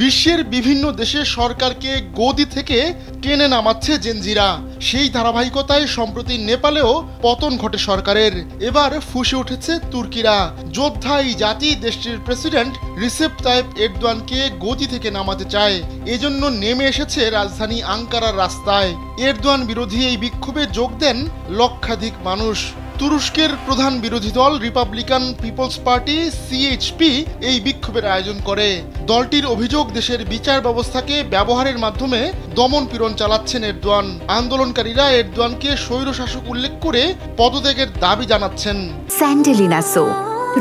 বিশ্বের বিভিন্ন দেশের সরকারকে গদি থেকে টেনে নামাচ্ছে জেনজিরা। সেই ধারাবাহিকতায় সম্প্রতি নেপালেও পতন ঘটে সরকারের। এবার ফুঁসে উঠেছে তুর্কিরা। যোদ্ধা এই জাতি দেশটির প্রেসিডেন্ট রিসেপ তাইপ এরদোয়ানকে গদি থেকে নামাতে চায়। এজন্য নেমে এসেছে রাজধানী আঙ্কারার রাস্তায়। এরদোয়ান বিরোধী এই বিক্ষোভে যোগ দেন লক্ষাধিক মানুষ। তুরস্কের প্রধান বিরোধী দল রিপাবলিকান পিপলস পার্টি সিএইচপি এই বিক্ষোভের আয়োজন করে। দলটির অভিযোগ, দেশের বিচার ব্যবস্থাকে ব্যবহারের মাধ্যমে দমন পীড়ন চালাচ্ছেন এরদোয়ান। আন্দোলনকারীরা এরদোয়ানকে স্বৈরশাসক উল্লেখ করে পদত্যাগের দাবি জানাচ্ছেন। স্যান্ডেলিনা সো,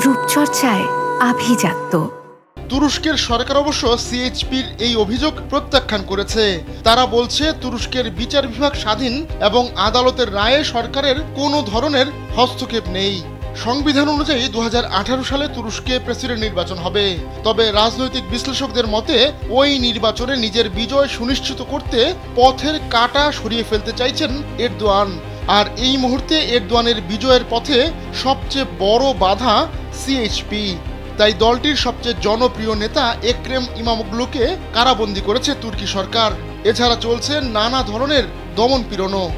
রূপচর্চায় আভিজাত্য। তুরস্কের সরকার অবশ্য সিএইচপির এই অভিযোগ প্রত্যাখ্যান করেছে। তারা বলছে, তুরস্কের বিচার বিভাগ স্বাধীন এবং আদালতের রায়ে সরকারের কোনো ধরনের হস্তক্ষেপ নেই। সংবিধান অনুযায়ী 2018 সালে তুরস্কে প্রেসিডেন্ট নির্বাচন হবে। তবে রাজনৈতিক বিশ্লেষকদের মতে ওই নির্বাচনে নিজের বিজয় সুনিশ্চিত করতে পথের কাঁটা সরিয়ে ফেলতে চাইছেন এরদোয়ান। আর এই মুহূর্তে এরদোয়ানের বিজয়ের পথে সবচেয়ে বড় বাধা সিএইচপি। তাই দলটির সবচেয়ে জনপ্রিয় নেতা এক্রেম ইমামোগ্লুকে কারাবন্দী করেছে তুর্কি সরকার। এছাড়া চলছে নানা ধরনের দমন পীড়নও।